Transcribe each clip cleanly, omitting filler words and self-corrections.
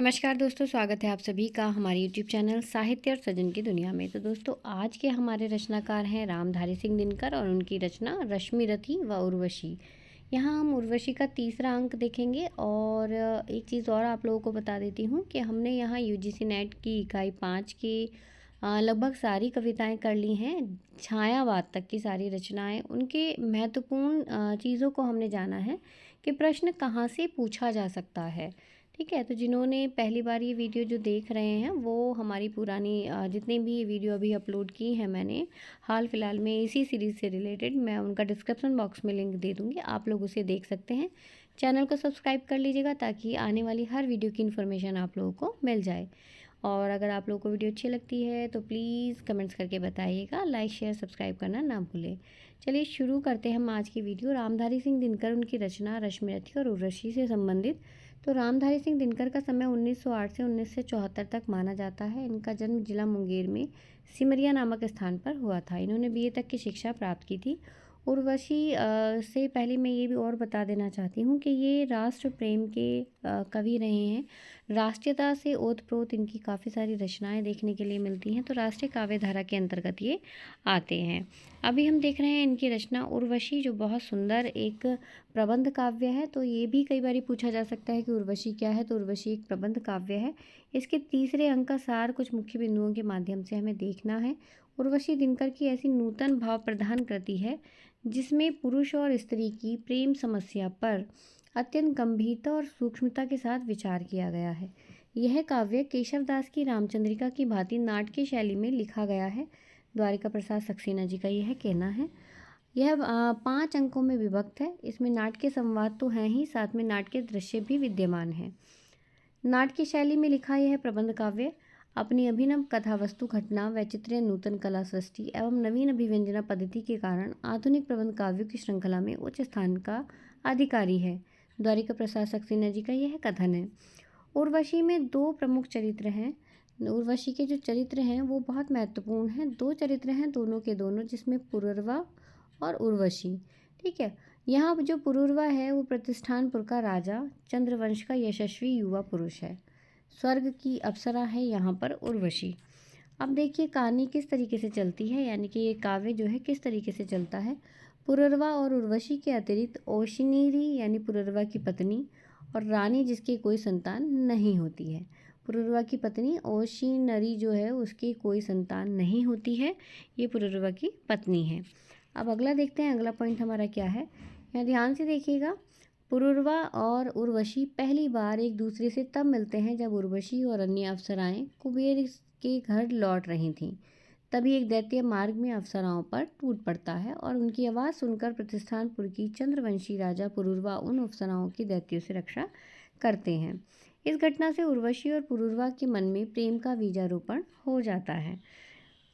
नमस्कार दोस्तों, स्वागत है आप सभी का हमारे यूट्यूब चैनल साहित्य और सृजन की दुनिया में। तो दोस्तों, आज के हमारे रचनाकार हैं रामधारी सिंह दिनकर और उनकी रचना रश्मिरथी व उर्वशी। यहाँ हम उर्वशी का तीसरा अंक देखेंगे। और एक चीज़ और आप लोगों को बता देती हूँ कि हमने यहाँ यूजीसी नेट की इकाई 5 की लगभग सारी कविताएं कर ली हैं। छायावाद तक की सारी रचनाएं, उनके महत्वपूर्ण चीज़ों को हमने जाना है कि प्रश्न कहाँ से पूछा जा सकता है। ठीक है, तो जिन्होंने पहली बार ये वीडियो जो देख रहे हैं वो हमारी पुरानी जितनी भी वीडियो अभी अपलोड की हैं मैंने हाल फिलहाल में इसी सीरीज़ से रिलेटेड, मैं उनका डिस्क्रिप्शन बॉक्स में लिंक दे दूँगी, आप लोग उसे देख सकते हैं। चैनल को सब्सक्राइब कर लीजिएगा ताकि आने वाली हर वीडियो की इन्फॉर्मेशन आप लोगों को मिल जाए। और अगर आप लोगों को वीडियो अच्छी लगती है तो प्लीज़ कमेंट्स करके बताइएगा, लाइक शेयर सब्सक्राइब करना ना भूलें। चलिए शुरू करते हैं हम आज की वीडियो। रामधारी सिंह दिनकर, उनकी रचना रश्मिरथी और उर्वशी से संबंधित। तो रामधारी सिंह दिनकर का समय 1908 से 1974 तक माना जाता है। इनका जन्म जिला मुंगेर में सिमरिया नामक स्थान पर हुआ था। इन्होंने बीए तक की शिक्षा प्राप्त की थी। उर्वशी से पहले मैं ये भी और बता देना चाहती हूँ कि ये राष्ट्र प्रेम के कवि रहे हैं। राष्ट्रीयता से ओतप्रोत इनकी काफ़ी सारी रचनाएं देखने के लिए मिलती हैं, तो राष्ट्रीय काव्य धारा के अंतर्गत ये आते हैं। अभी हम देख रहे हैं इनकी रचना उर्वशी, जो बहुत सुंदर एक प्रबंध काव्य है। तो ये भी कई बार पूछा जा सकता है कि उर्वशी क्या है, तो उर्वशी एक प्रबंध काव्य है। इसके तीसरे अंक का सार कुछ मुख्य बिंदुओं के माध्यम से हमें देखना है। उर्वशी दिनकर की ऐसी नूतन भाव प्रधान कृति है जिसमें पुरुष और स्त्री की प्रेम समस्या पर अत्यंत गंभीरता और सूक्ष्मता के साथ विचार किया गया है। यह काव्य केशवदास की रामचंद्रिका की भांति नाटकीय शैली में लिखा गया है। द्वारिका प्रसाद सक्सेना जी का यह कहना है। यह 5 अंकों में विभक्त है। इसमें नाटकीय संवाद तो हैं ही, साथ में नाटकीय दृश्य भी विद्यमान है। नाटकीय शैली में लिखा यह प्रबंध काव्य अपनी अभिनव कथा वस्तु, घटना, वैचित्र्य, नूतन कला सृष्टि एवं नवीन अभिव्यंजना पद्धति के कारण आधुनिक प्रबंध काव्यों की श्रृंखला में उच्च स्थान का अधिकारी है। द्वारिका प्रसाद सक्सेना जी का यह कथन है। उर्वशी में 2 प्रमुख चरित्र हैं। उर्वशी के जो चरित्र हैं वो बहुत महत्वपूर्ण हैं। 2 चरित्र हैं, दोनों के दोनों, जिसमें पुरुरवा और उर्वशी। ठीक है, यहाँ जो पुरुरवा है वो प्रतिष्ठानपुर का राजा, चंद्रवंश का यशस्वी युवा पुरुष है। स्वर्ग की अप्सरा है यहाँ पर उर्वशी। अब देखिए कहानी किस तरीके से चलती है, यानी कि ये काव्य जो है किस तरीके से चलता है। पुरुरवा और उर्वशी के अतिरिक्त ओशिनीरी यानी पुरुरवा की पत्नी और रानी जिसकी कोई संतान नहीं होती है। पुरुरवा की पत्नी ओशिनरी जो है उसकी कोई संतान नहीं होती है, ये पुरुरवा की पत्नी है। अब अगला देखते हैं, अगला पॉइंट हमारा क्या है, यहाँ ध्यान से देखिएगा। पुरुरवा और उर्वशी पहली बार एक दूसरे से तब मिलते हैं जब उर्वशी और अन्य अप्सराएं कुबेर के घर लौट रही थीं। तभी एक दैत्य मार्ग में अप्सराओं पर टूट पड़ता है और उनकी आवाज़ सुनकर प्रतिष्ठानपुर की चंद्रवंशी राजा पुरुरवा उन अप्सराओं की दैत्यों से रक्षा करते हैं। इस घटना से उर्वशी और पुरुरवा के मन में प्रेम का बीजारोपण हो जाता है।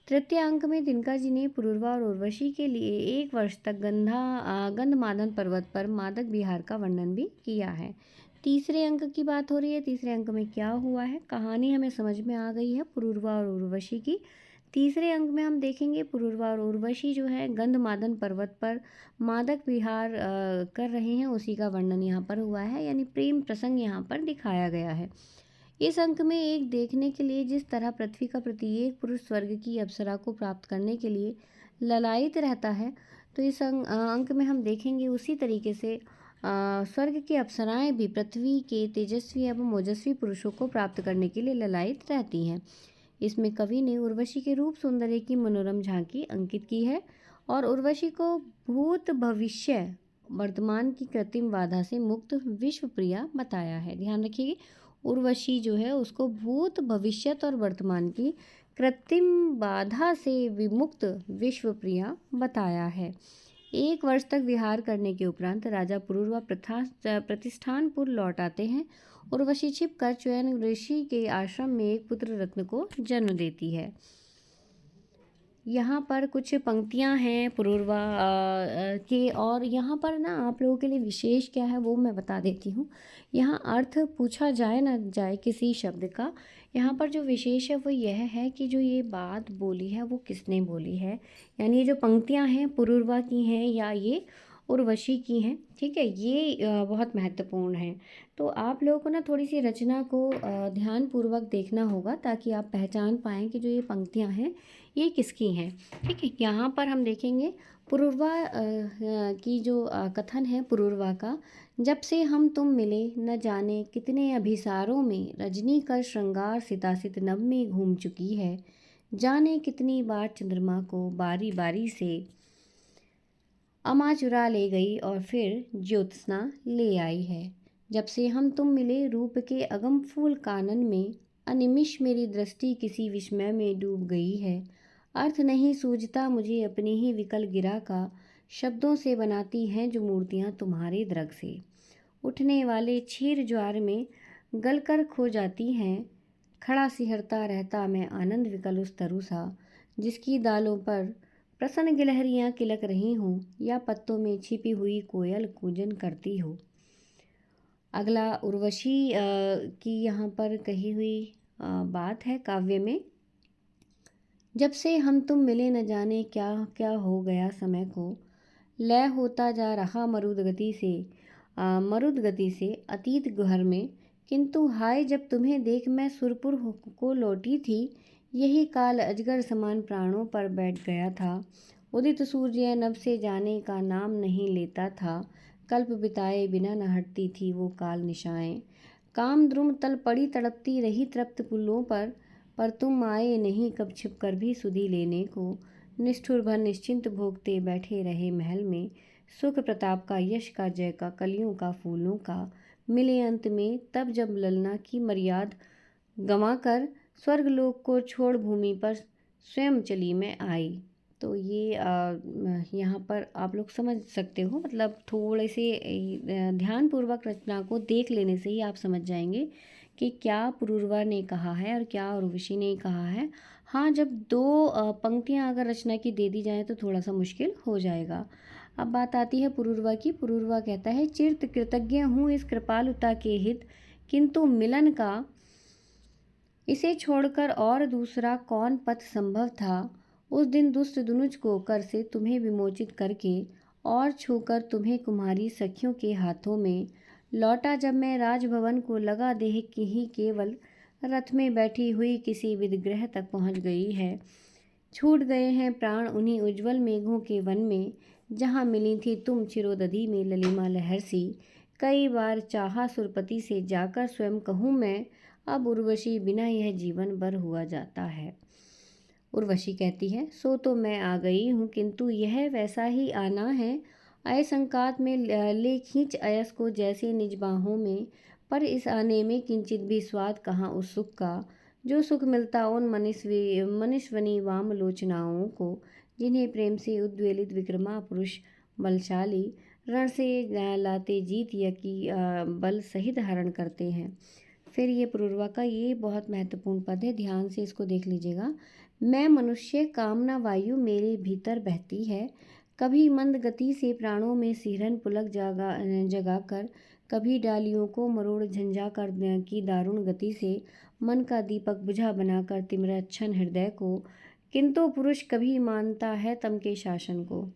तृतीय अंक में दिनकर जी ने पुरुरवा और उर्वशी के लिए 1 वर्ष तक गंधमादन पर्वत पर मादक विहार का वर्णन भी किया है। तीसरे अंक की बात हो रही है। तीसरे अंक में क्या हुआ है, कहानी हमें समझ में आ गई है पुरुरवा और उर्वशी की। तीसरे अंक में हम देखेंगे पुरुरवा और उर्वशी जो है गंधमादन पर्वत पर मादक विहार कर रहे हैं, उसी का वर्णन यहाँ पर हुआ है, यानी प्रेम प्रसंग यहाँ पर दिखाया गया है। इस अंक में एक देखने के लिए जिस तरह पृथ्वी का प्रत्येक पुरुष स्वर्ग की अप्सरा को प्राप्त करने के लिए ललायित रहता है, तो इस अंक में हम देखेंगे उसी तरीके से स्वर्ग की अप्सराएं भी पृथ्वी के तेजस्वी एवं ओजस्वी पुरुषों को प्राप्त करने के लिए ललायित रहती हैं। इसमें कवि ने उर्वशी के रूप सौंदर्य की मनोरम झांकी अंकित की है और उर्वशी को भूत भविष्य वर्तमान की कृत्रिम बाधा से मुक्त विश्व प्रिया बताया है। ध्यान रखिए, उर्वशी जो है उसको भूत भविष्यत और वर्तमान की कृत्रिम बाधा से विमुक्त विश्व प्रिया बताया है। 1 वर्ष तक विहार करने के उपरांत राजा पुरुरवा प्रतिष्ठानपुर लौट आते हैं। उर्वशी छिप कर च्वयन ऋषि के आश्रम में एक पुत्र रत्न को जन्म देती है। यहाँ पर कुछ पंक्तियाँ हैं पुरुरवा के, और यहाँ पर ना आप लोगों के लिए विशेष क्या है वो मैं बता देती हूँ। यहाँ अर्थ पूछा जाए ना जाए किसी शब्द का, यहाँ पर जो विशेष है वो यह है कि जो ये बात बोली है वो किसने बोली है, यानी ये जो पंक्तियाँ हैं पुरुरवा की हैं या ये उर्वशी की हैं, ठीक है। ये बहुत महत्वपूर्ण है। तो आप लोगों को ना थोड़ी सी रचना को ध्यानपूर्वक देखना होगा ताकि आप पहचान पाएँ कि जो ये पंक्तियाँ हैं ये किसकी हैं, ठीक है। यहाँ पर हम देखेंगे पुरूरवा की जो कथन है पुरूरवा का, जब से हम तुम मिले न जाने कितने अभिसारों में रजनी कर श्रृंगार सितासित नभ में घूम चुकी है, जाने कितनी बार चंद्रमा को बारी बारी से अमा चुरा ले गई और फिर ज्योत्सना ले आई है। जब से हम तुम मिले रूप के अगम फूल कानन में, अनिमिष मेरी दृष्टि किसी विस्मय में डूब गई है। अर्थ नहीं सूझता मुझे अपनी ही विकल गिरा का, शब्दों से बनाती हैं जो मूर्तियाँ तुम्हारे दृग से। उठने वाले क्षीर ज्वार में गलकर खो जाती हैं, खड़ा सिहरता रहता मैं आनंद विकल उस तरु सा, जिसकी दालों पर प्रसन्न गिलहरियाँ किलक रही हों या पत्तों में छिपी हुई कोयल कूजन करती हो। अगला उर्वशी की यहाँ पर कही हुई बात है काव्य में। जब से हम तुम मिले न जाने क्या क्या हो गया समय को, लय होता जा रहा मरुद गति से अतीत घर में, किंतु हाय जब तुम्हें देख मैं सुरपुर को लौटी थी, यही काल अजगर समान प्राणों पर बैठ गया था। उदित सूर्य नभ से जाने का नाम नहीं लेता था, कल्प बिताए बिना न हटती थी वो काल निशाएं। काम द्रुम तल पड़ी तड़पती रही तृप्त पुलों पर तुम आए नहीं कब छिप कर भी सुधि लेने को। निष्ठुर भर निश्चिंत भोगते बैठे रहे महल में, सुख प्रताप का यश का जय का कलियों का फूलों का। मिले अंत में तब जब ललना की मर्याद गंवा कर स्वर्गलोक को छोड़ भूमि पर स्वयं चली मैं आई। तो ये यहाँ पर आप लोग समझ सकते हो, मतलब थोड़े से ध्यानपूर्वक रचना को देख लेने से ही आप समझ जाएंगे कि क्या पुरूरवा ने कहा है और क्या उर्वशी ने कहा है। हाँ, जब दो पंक्तियाँ अगर रचना की दे दी जाए तो थोड़ा सा मुश्किल हो जाएगा। अब बात आती है पुरूरवा की। पुरूरवा कहता है, चिरत कृतज्ञ हूँ इस कृपालुता के हित, किंतु मिलन का इसे छोड़कर और दूसरा कौन पथ संभव था। उस दिन दुष्ट दुनुज को कर से तुम्हें विमोचित करके और छूकर तुम्हें कुम्हारी सखियों के हाथों में लौटा, जब मैं राजभवन को लगा देह की ही केवल रथ में बैठी हुई किसी विदग्रह तक पहुँच गई है। छूट गए हैं प्राण उन्हीं उज्ज्वल मेघों के वन में, जहाँ मिली थी तुम चिरोदधि में ललिमा लहर सी। कई बार चाहा सुरपति से जाकर स्वयं कहूँ मैं, अब उर्वशी बिना यह जीवन भर हुआ जाता है। उर्वशी कहती है, सो तो मैं आ गई हूँ, किंतु यह वैसा ही आना है। अय संकात में ले खींच अयस को जैसे निज बाहों में, पर इस आने में किंचित भी स्वाद कहाँ उस सुख का, जो सुख मिलता उन मनुष्वनी वाम लोचनाओं को, जिन्हें प्रेम से उद्वेलित विक्रमा पुरुष बलशाली रण से लाते जीत या की बल सहित हरण करते हैं। फिर ये पुरूरवा का ये बहुत महत्वपूर्ण पद है, ध्यान से इसको देख लीजिएगा। मैं मनुष्य कामना वायु मेरे भीतर बहती है, कभी मंद गति से प्राणों में सिहरन पुलक जगाकर, कभी डालियों को मरोड़ झंझा कर की दारुण गति से मन का दीपक बुझा बनाकर तिमिरच्छन हृदय को, किंतु पुरुष कभी मानता है तम के शासन को।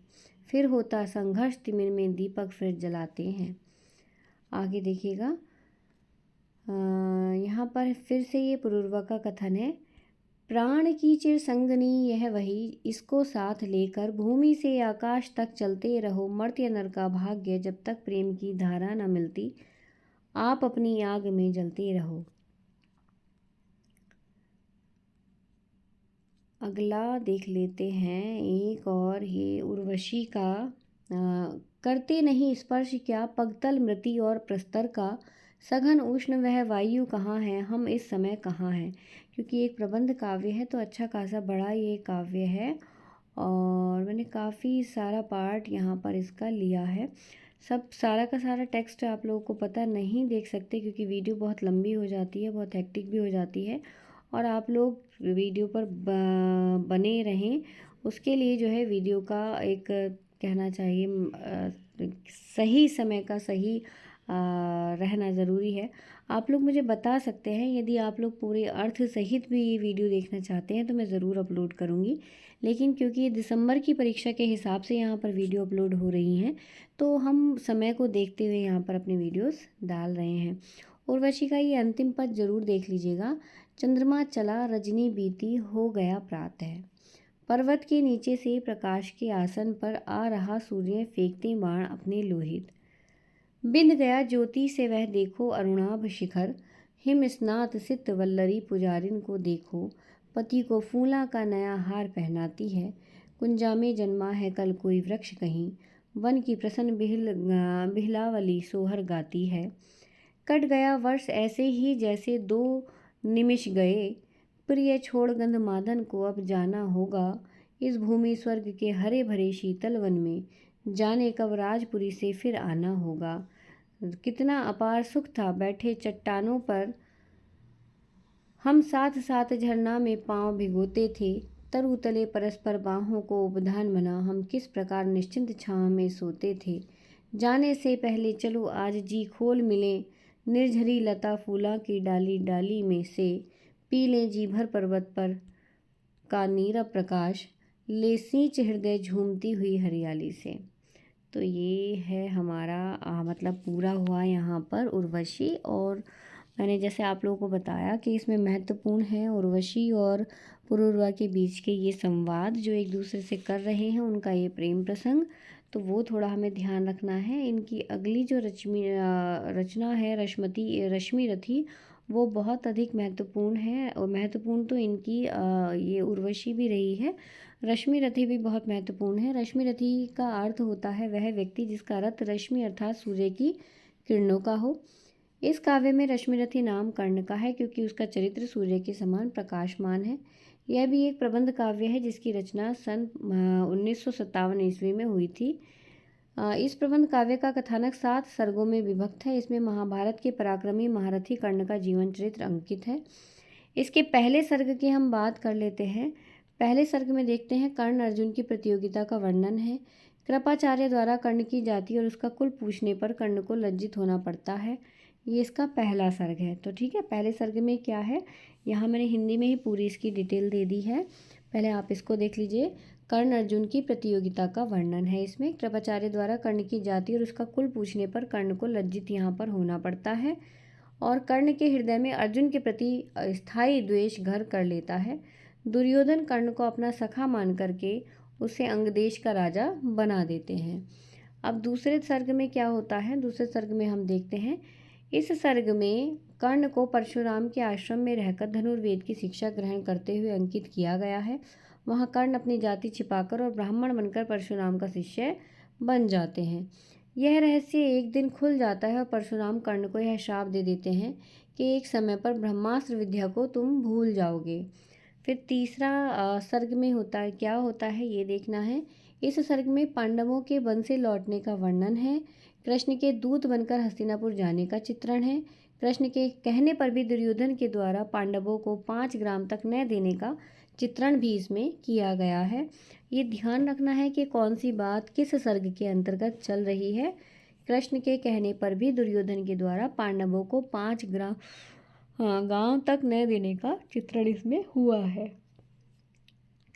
फिर होता संघर्ष, तिमिर में दीपक फिर जलाते हैं। आगे देखिएगा, यहाँ पर फिर से ये पुरूरवा का कथन है। प्राण की चिर संगनी यह वही, इसको साथ लेकर भूमि से आकाश तक चलते रहो। मर्त्य नर का भाग्य जब तक प्रेम की धारा न मिलती, आप अपनी आग में जलते रहो। अगला देख लेते हैं एक और, ये उर्वशी का करते नहीं स्पर्श क्या पगतल मृति और प्रस्तर का, सघन उष्ण वह वायु कहाँ है, हम इस समय कहाँ हैं। क्योंकि एक प्रबंध काव्य है तो अच्छा खासा बड़ा ये काव्य है और मैंने काफ़ी सारा पार्ट यहाँ पर इसका लिया है। सब सारा का सारा टेक्स्ट आप लोगों को पता नहीं देख सकते क्योंकि वीडियो बहुत लंबी हो जाती है, बहुत हेक्टिक भी हो जाती है, और आप लोग वीडियो पर बने रहें उसके लिए जो है वीडियो का एक कहना चाहिए सही समय का सही रहना ज़रूरी है। आप लोग मुझे बता सकते हैं, यदि आप लोग पूरे अर्थ सहित भी ये वीडियो देखना चाहते हैं तो मैं ज़रूर अपलोड करूँगी। लेकिन क्योंकि ये दिसंबर की परीक्षा के हिसाब से यहाँ पर वीडियो अपलोड हो रही हैं, तो हम समय को देखते हुए यहाँ पर अपनी वीडियोस डाल रहे हैं। उर्वशी का ये अंतिम पद ज़रूर देख लीजिएगा। चंद्रमा चला रजनी बीती हो गया प्रातः, पर्वत के नीचे से प्रकाश के आसन पर आ रहा सूर्य फेंकते बाण अपने लोहित, बिंद गया ज्योति से वह देखो अरुणाभ शिखर, हिम स्नात सित वल्लरी पुजारिन को देखो, पति को फूला का नया हार पहनाती है, कुंजा में जन्मा है कल कोई वृक्ष कहीं, वन की प्रसन्न बिहलावली सोहर गाती है। कट गया वर्ष ऐसे ही जैसे दो निमिष गए, प्रिय छोड़ गंधमादन को अब जाना होगा, इस भूमि स्वर्ग के हरे भरे शीतल वन में, जाने कब राजपुरी से फिर आना होगा। कितना अपार सुख था बैठे चट्टानों पर, हम साथ साथ झरना में पांव भिगोते थे, तरु तले परस्पर बाहों को उपधान बना, हम किस प्रकार निश्चिंत छांव में सोते थे। जाने से पहले चलो आज जी खोल मिले, निर्झरी लता फूला की डाली डाली में से, पी लें जी भर पर्वत पर का नीरव प्रकाश, ले सींच हृदय झूमती हुई हरियाली से। तो ये है हमारा मतलब पूरा हुआ यहाँ पर उर्वशी। और मैंने जैसे आप लोगों को बताया कि इसमें महत्वपूर्ण है उर्वशी और पुरूरवा के बीच के ये संवाद जो एक दूसरे से कर रहे हैं, उनका ये प्रेम प्रसंग, तो वो थोड़ा हमें ध्यान रखना है। इनकी अगली जो रचना है रश्मि रथी, वो बहुत अधिक महत्वपूर्ण है। और महत्वपूर्ण तो इनकी ये उर्वशी भी रही है, रश्मि रथी भी बहुत महत्वपूर्ण है। रश्मि रथी का अर्थ होता है वह व्यक्ति जिसका रथ रश्मि अर्थात सूर्य की किरणों का हो। इस काव्य में रश्मि रथी नाम कर्ण का है क्योंकि उसका चरित्र सूर्य के समान प्रकाशमान है। यह भी एक प्रबंध काव्य है जिसकी रचना सन 1957 ईस्वी में हुई थी। इस प्रबंध काव्य का कथानक 7 सर्गों में विभक्त है। इसमें महाभारत के पराक्रमी महारथी कर्ण का जीवन चरित्र अंकित है। इसके पहले सर्ग की हम बात कर लेते हैं। पहले सर्ग में देखते हैं कर्ण अर्जुन की प्रतियोगिता का वर्णन है। कृपाचार्य द्वारा कर्ण की जाति और उसका कुल पूछने पर कर्ण को लज्जित होना पड़ता है। ये इसका पहला सर्ग है। तो ठीक है, पहले सर्ग में क्या है, यहाँ मैंने हिंदी में ही पूरी इसकी डिटेल दे दी है, पहले आप इसको देख लीजिए। कर्ण अर्जुन की प्रतियोगिता का वर्णन है। इसमें कृपाचार्य द्वारा कर्ण की जाति और उसका कुल पूछने पर कर्ण को लज्जित यहाँ पर होना पड़ता है। और कर्ण के हृदय में अर्जुन के प्रति स्थायी द्वेष घर कर लेता है। दुर्योधन कर्ण को अपना सखा मान करके उसे अंगदेश का राजा बना देते हैं। अब दूसरे सर्ग में क्या होता है, दूसरे सर्ग में हम देखते हैं। इस सर्ग में कर्ण को परशुराम के आश्रम में रहकर धनुर्वेद की शिक्षा ग्रहण करते हुए अंकित किया गया है। वहाँ कर्ण अपनी जाति छिपाकर और ब्राह्मण बनकर परशुराम का शिष्य बन जाते हैं। यह रहस्य एक दिन खुल जाता है और परशुराम कर्ण को यह श्राप दे देते हैं कि एक समय पर ब्रह्मास्त्र विद्या को तुम भूल जाओगे। फिर तीसरा सर्ग में क्या होता है ये देखना है। इस सर्ग में पांडवों के वन से लौटने का वर्णन है। कृष्ण के दूत बनकर हस्तिनापुर जाने का चित्रण है। कृष्ण के कहने पर भी दुर्योधन के द्वारा पांडवों को 5 ग्राम तक न देने का चित्रण भी इसमें किया गया है। ये ध्यान रखना है कि कौन सी बात किस सर्ग के अंतर्गत चल रही है। कृष्ण के कहने पर भी दुर्योधन के द्वारा पांडवों को 5 ग्राम गांव तक न देने का चित्रण इसमें हुआ है।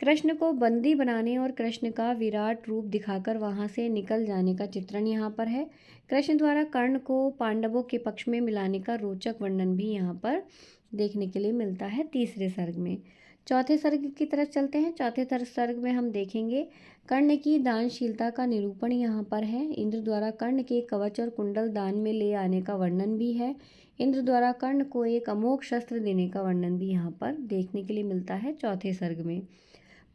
कृष्ण को बंदी बनाने और कृष्ण का विराट रूप दिखाकर वहां से निकल जाने का चित्रण यहाँ पर है। कृष्ण द्वारा कर्ण को पांडवों के पक्ष में मिलाने का रोचक वर्णन भी यहाँ पर देखने के लिए मिलता है तीसरे सर्ग में। चौथे सर्ग की तरफ चलते हैं। चौथे सर्ग में हम देखेंगे कर्ण की दानशीलता का निरूपण यहाँ पर है। इंद्र द्वारा कर्ण के कवच और कुंडल दान में ले आने का वर्णन भी है। इंद्र द्वारा कर्ण को एक अमोघ शस्त्र देने का वर्णन भी यहाँ पर देखने के लिए मिलता है चौथे सर्ग में।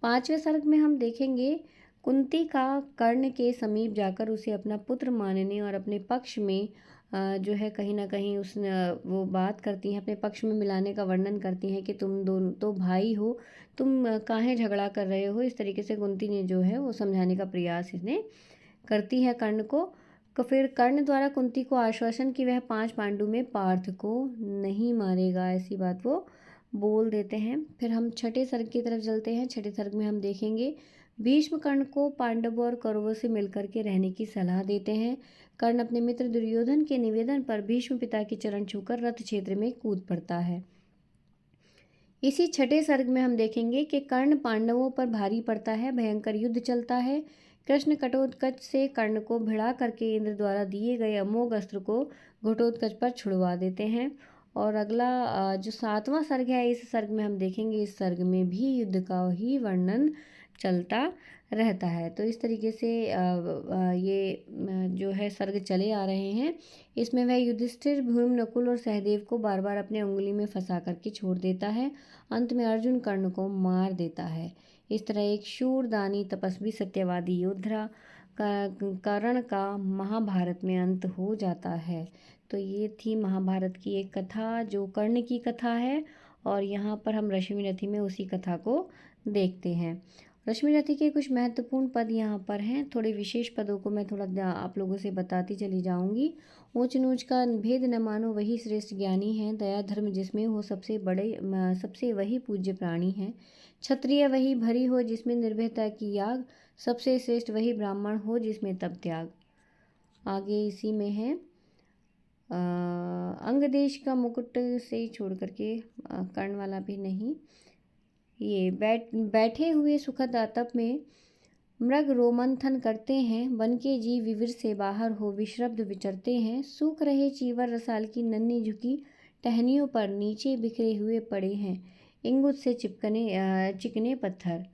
पांचवें सर्ग में हम देखेंगे कुंती का कर्ण के समीप जाकर उसे अपना पुत्र मानने और अपने पक्ष में जो है कहीं ना कहीं वो बात करती हैं, अपने पक्ष में मिलाने का वर्णन करती हैं कि तुम दोनों तो भाई हो, तुम काहे झगड़ा कर रहे हो। इस तरीके से कुंती ने जो है वो समझाने का प्रयास इसने करती है कर्ण को। तो फिर कर्ण द्वारा कुंती को आश्वासन कि वह 5 पांडु में पार्थ को नहीं मारेगा, ऐसी बात वो बोल देते हैं। फिर हम छठे सर्ग की तरफ चलते हैं। छठे सर्ग में हम देखेंगे भीष्म कर्ण को पांडवों और कौरवों से मिलकर के रहने की सलाह देते हैं। कर्ण अपने मित्र दुर्योधन के निवेदन पर भीष्म पिता के चरण छूकर रथ क्षेत्र में कूद पड़ता है। इसी छठे सर्ग में हम देखेंगे कि कर्ण पांडवों पर भारी पड़ता है, भयंकर युद्ध चलता है। कृष्ण घटोत्कच से कर्ण को भिड़ा करके इंद्र द्वारा दिए गए अमोघ अस्त्र को घटोत्कच पर छुड़वा देते हैं। और अगला जो 7वां सर्ग है, इस सर्ग में हम देखेंगे, इस सर्ग में भी युद्ध का ही वर्णन चलता रहता है। तो इस तरीके से ये जो है सर्ग चले आ रहे हैं। इसमें वह युधिष्ठिर, भीम, नकुल और सहदेव को बार बार अपने उंगली में फंसा करके छोड़ देता है। अंत में अर्जुन कर्ण को मार देता है। इस तरह एक शूर, दानी, तपस्वी, सत्यवादी योद्धा कर्ण का महाभारत में अंत हो जाता है। तो ये थी महाभारत की एक कथा जो कर्ण की कथा है, और यहाँ पर हम रश्मिरथी में उसी कथा को देखते हैं। रश्मिरथी के कुछ महत्वपूर्ण पद यहाँ पर हैं। थोड़े विशेष पदों को मैं थोड़ा आप लोगों से बताती चली जाऊँगी। ऊंच नीच का भेद न मानो, वही श्रेष्ठ ज्ञानी है। दया धर्म जिसमें हो, सबसे वही पूज्य प्राणी है। क्षत्रिय वही भरी हो, जिसमें निर्भयता की याग। सबसे श्रेष्ठ वही ब्राह्मण हो, जिसमें तप त्याग। आगे इसी में है अंग देश का मुकुट से छोड़ करके कर्ण वाला भी नहीं, ये बैठे हुए सुखद आतप में मृग रोमंथन करते हैं। वन के जीव विविर से बाहर हो, विश्रब्द विचरते हैं। सूख रहे चीवर रसाल की नन्ही झुकी टहनियों पर नीचे बिखरे हुए पड़े हैं इंगुत से चिकने पत्थर।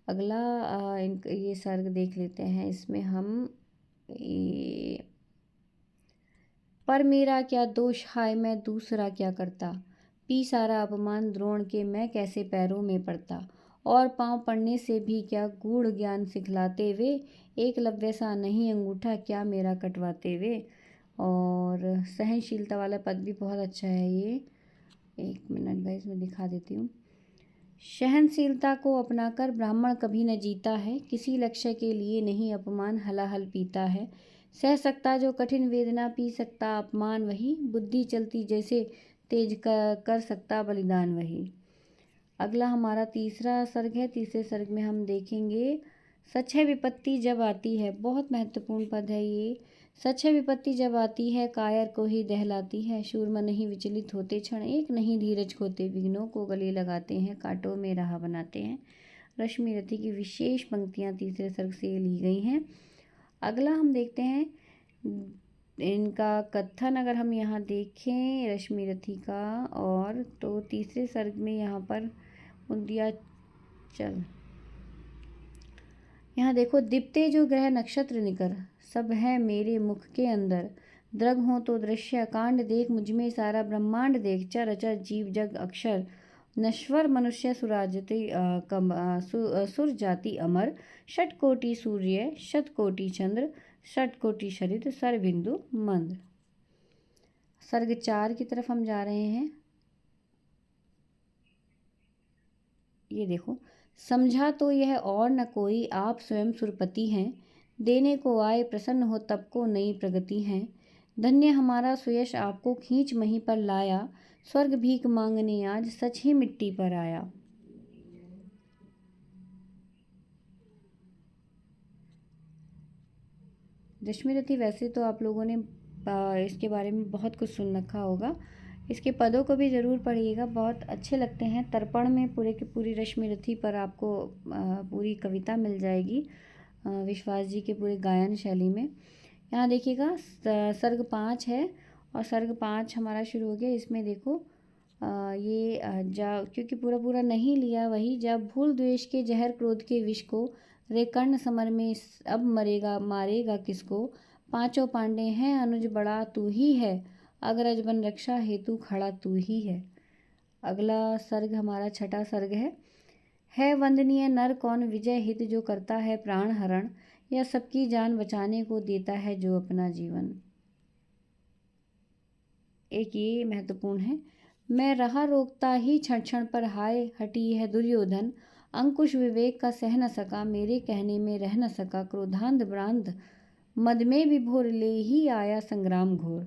अगला ये सर्ग देख लेते हैं। इसमें हम पर मेरा क्या दोष, हाय मैं दूसरा क्या करता। पी सारा अपमान द्रोण के, मैं कैसे पैरों में पड़ता। और पांव पड़ने से भी क्या गूढ़ ज्ञान सिखलाते वे। एकलव्य सा नहीं अंगूठा, क्या मेरा कटवाते वे। और सहनशीलता वाला पद भी बहुत अच्छा है ये। एक मिनट गाइस, मैं दिखा देती हूँ। सहनशीलता को अपनाकर ब्राह्मण कभी न जीता है। किसी लक्ष्य के लिए नहीं अपमान हलाहल पीता है। सह सकता जो कठिन वेदना, पी सकता अपमान वही। बुद्धि चलती जैसे तेज कर सकता बलिदान वही। अगला हमारा तीसरा सर्ग है। तीसरे सर्ग में हम देखेंगे सच है विपत्ति जब आती है। बहुत महत्वपूर्ण पद है ये। सच है विपत्ति जब आती है, कायर को ही दहलाती है। शूरमा नहीं विचलित होते, क्षण एक नहीं धीरज खोते। विघ्नों को गले लगाते हैं, कांटों में राह बनाते हैं। रश्मिरथी की विशेष पंक्तियाँ तीसरे सर्ग से ली गई हैं। अगला हम देखते हैं इनका कथन। अगर हम यहाँ देखें रश्मिरथी का, और तो तीसरे सर्ग में यहाँ पर उदिया चल, यहाँ देखो, दिप्ते जो ग्रह नक्षत्र निकर, सब है मेरे मुख के अंदर। दृग हो तो दृश्य कांड देख, मुझमें सारा ब्रह्मांड देख। चर अचर जीव जग अक्षर, नश्वर मनुष्य सुर जाति अमर। षट कोटि सूर्य शत कोटि चंद्र, षट कोटि शरीर सर बिंदु मंद। सर्ग 4 की तरफ हम जा रहे हैं। ये देखो, समझा तो यह और न कोई, आप स्वयं सुरपति हैं। देने को आए प्रसन्न हो, तब को नई प्रगति है। धन्य हमारा सुयश आपको खींच मही पर लाया। स्वर्ग भीख मांगने आज सच ही मिट्टी पर आया। रश्मिरथी वैसे तो आप लोगों ने इसके बारे में बहुत कुछ सुन रखा होगा। इसके पदों को भी ज़रूर पढ़िएगा, बहुत अच्छे लगते हैं। तर्पण में पूरे की पूरी रश्मिरथी पर आपको पूरी कविता मिल जाएगी, विश्वास जी के पूरे गायन शैली में। यहाँ देखिएगा सर्ग 5 है, और सर्ग 5 हमारा शुरू हो गया। इसमें देखो क्योंकि पूरा नहीं लिया, वही जब भूल द्वेष के जहर क्रोध के विष को, रे कर्ण समर में अब मारेगा किसको। पांचों पांडे हैं अनुज बड़ा तू ही है, अग्रज बन रक्षा हेतु खड़ा तू ही है। अगला सर्ग हमारा छठा सर्ग है वंदनीय नर कौन, विजय हित जो करता है प्राण हरण। या सबकी जान बचाने को देता है जो अपना जीवन। एक ये महत्वपूर्ण है। मैं रहा रोकता ही क्षण क्षण पर, हाय हटी है दुर्योधन। अंकुश विवेक का सह न सका, मेरे कहने में रह न सका। क्रोधांध ब्रांध मद में विभोर, ले ही आया संग्राम घोर।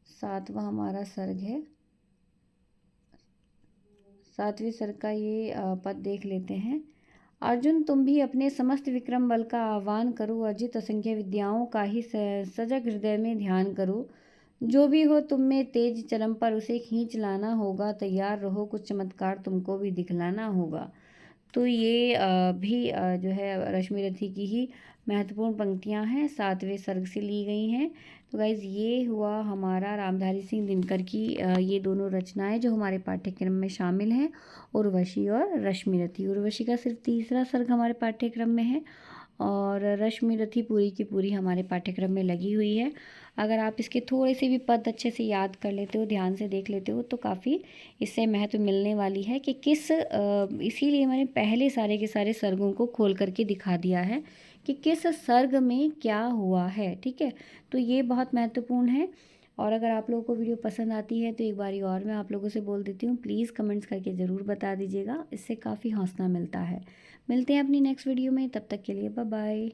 सातवां हमारा सर्ग है। सातवें सर्ग का ये पद देख लेते हैं। अर्जुन तुम भी अपने समस्त विक्रम बल का आह्वान करो, अर्जित असंख्य विद्याओं का ही सजग हृदय में ध्यान करो। जो भी हो तुम में तेज चरम पर उसे खींच लाना होगा, तैयार रहो कुछ चमत्कार तुमको भी दिखलाना होगा। तो ये भी जो है रश्मि रथी की ही महत्वपूर्ण पंक्तियाँ हैं, 7वें सर्ग से ली गई हैं। तो गाइज़ ये हुआ हमारा रामधारी सिंह दिनकर की ये दोनों रचनाएं जो हमारे पाठ्यक्रम में शामिल हैं, उर्वशी और रश्मि रथी। उर्वशी का सिर्फ तीसरा सर्ग हमारे पाठ्यक्रम में है और रश्मि रथी पूरी की पूरी हमारे पाठ्यक्रम में लगी हुई है। अगर आप इसके थोड़े से भी पद अच्छे से याद कर लेते हो, ध्यान से देख लेते हो, तो काफ़ी इससे महत्व मिलने वाली है कि इसीलिए मैंने पहले सारे के सारे सर्गों को खोल करके दिखा दिया है कि किस सर्ग में क्या हुआ है। ठीक है, तो ये बहुत महत्वपूर्ण है। और अगर आप लोगों को वीडियो पसंद आती है तो एक बारी और मैं आप लोगों से बोल देती हूँ, प्लीज़ कमेंट्स करके ज़रूर बता दीजिएगा, इससे काफ़ी हौसला मिलता है। मिलते हैं अपनी नेक्स्ट वीडियो में, तब तक के लिए बाय बाय।